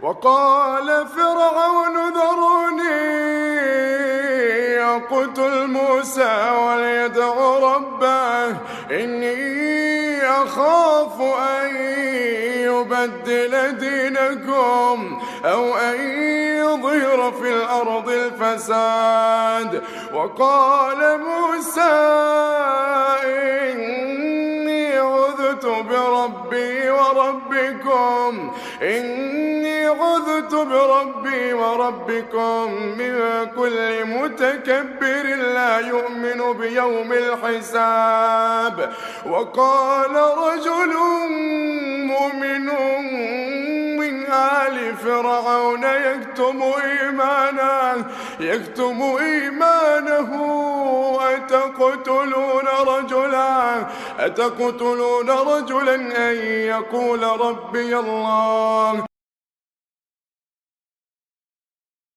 وقال فرعون ذروني يقتل موسى وليدع ربه إني أخاف أن يبدل دينكم أو أن يظهر في الأرض الفساد. وقال موسى إني عذت بربي وربكم من كل متكبر لا يؤمن بيوم الحساب. وقال رجل مؤمن من آل فرعون يكتم إيمانه أتقتلون رجلا أن يقول ربي الله